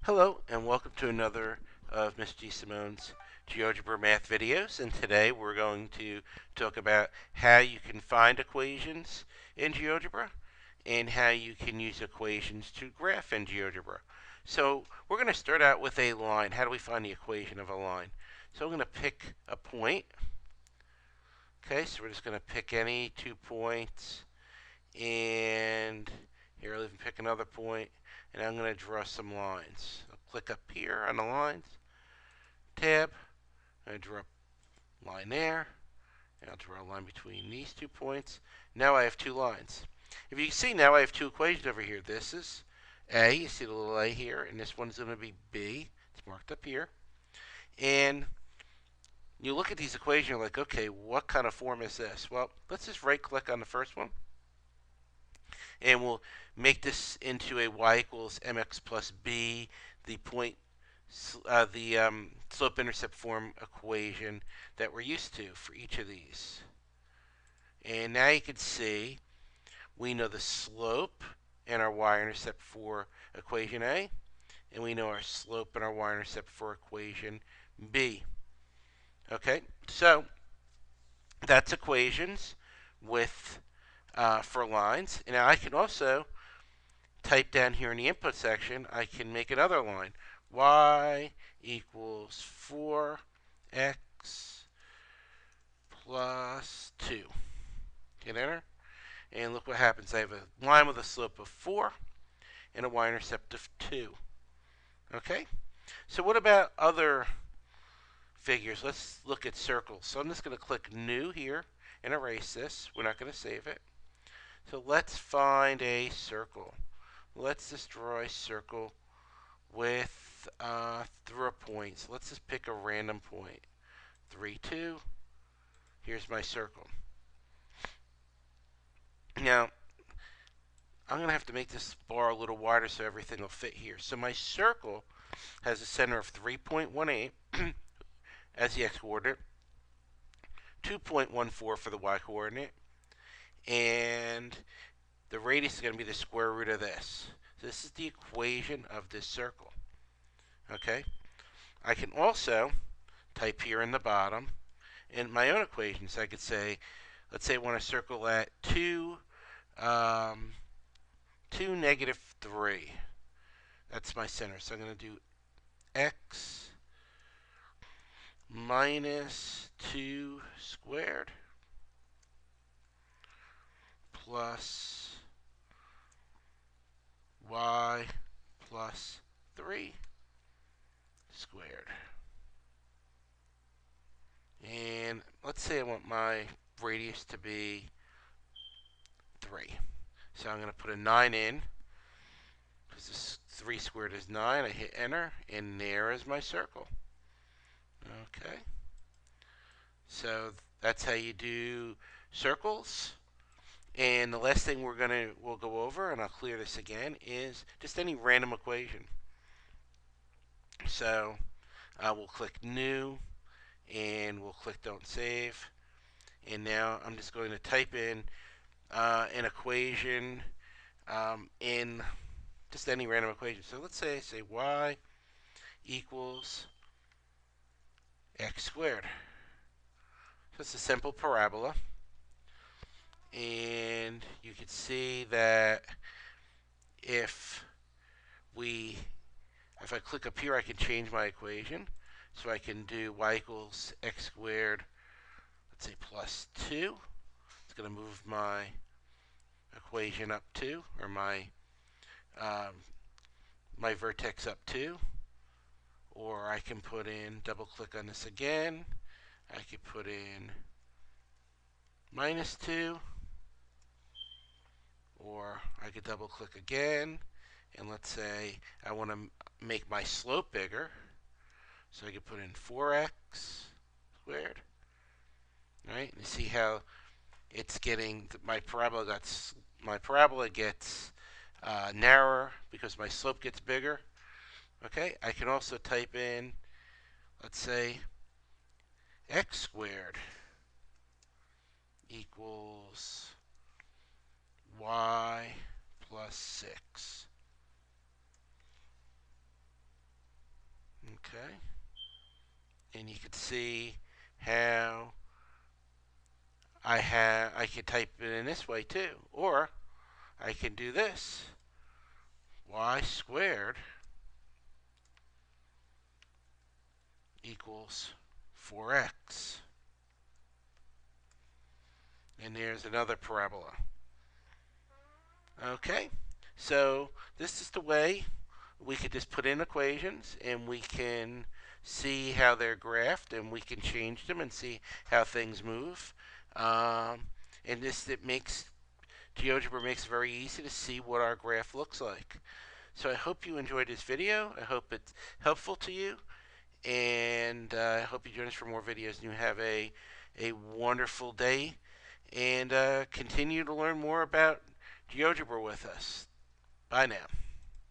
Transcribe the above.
Hello, and welcome to another of Miss G. Simone's GeoGebra math videos. And today we're going to talk about how you can find equations in GeoGebra and how you can use equations to graph in GeoGebra. So we're going to start out with a line. How do we find the equation of a line? So I'm going to pick a point. Okay, so we're just going to pick any 2 points. And here I'll even pick another point, and I'm going to draw some lines. I'll click up here on the lines tab. I draw a line there, and I'll draw a line between these 2 points. Now I have two lines. If you can see, now I have two equations over here. This is A, you see the little A here, and this one's going to be B. It's marked up here. And you look at these equations, you're like, okay, what kind of form is this? Well, let's just right click on the first one, and we'll make this into a y equals mx plus b, the slope-intercept form equation that we're used to for each of these. And now you can see we know the slope and our y-intercept for equation A, and we know our slope and our y-intercept for equation B. Okay, so that's equations with for lines. And now I can also type down here in the input section, I can make another line. Y equals 4x plus 2. Hit enter. And look what happens. I have a line with a slope of 4 and a y-intercept of 2. Okay? So what about other figures? Let's look at circles. So I'm just going to click New here and erase this. We're not going to save it. So let's find a circle. Let's just draw a circle with through a point. So let's just pick a random point. 3, 2. Here's my circle. Now, I'm going to have to make this bar a little wider so everything will fit here. So my circle has a center of 3.18 as the x-coordinate, 2.14 for the y-coordinate, and the radius is going to be the square root of this. So this is the equation of this circle. Okay? I can also type here in the bottom in my own equations. I could say, let's say I want to circle at 2, 2, negative 3. That's my center. So I'm going to do x minus 2 squared plus y plus 3 squared. And let's say I want my radius to be 3. So I'm going to put a 9 in, because this 3 squared is 9. I hit enter, and there is my circle. Okay. So that's how you do circles. And the last thing we'll go over, and I'll clear this again, is just any random equation. So we'll click New, and we'll click Don't Save. And now I'm just going to type in an equation in just any random equation. So let's say y equals x squared. So it's a simple parabola. And you can see that if I click up here, I can change my equation. So I can do y equals x squared, let's say plus 2. It's going to move my equation up 2, or my vertex up 2. Or I can put in, double click on this again. I could put in minus 2. Or I could double click again. And let's say I want to make my slope bigger. So I could put in 4x squared. Right? You see how it's getting, my parabola gets narrower because my slope gets bigger. Okay, I can also type in, let's say, x squared equals y plus 6. Okay, and you can see how I can type it in this way too, or I can do this: y squared equals 4x. And there's another parabola. Okay, so this is the way we could just put in equations and we can see how they're graphed and we can change them and see how things move. And this it makes GeoGebra makes it very easy to see what our graph looks like. So I hope you enjoyed this video. I hope it's helpful to you, and I hope you join us for more videos. And you have a wonderful day, and continue to learn more about GeoGebra with us. Bye now.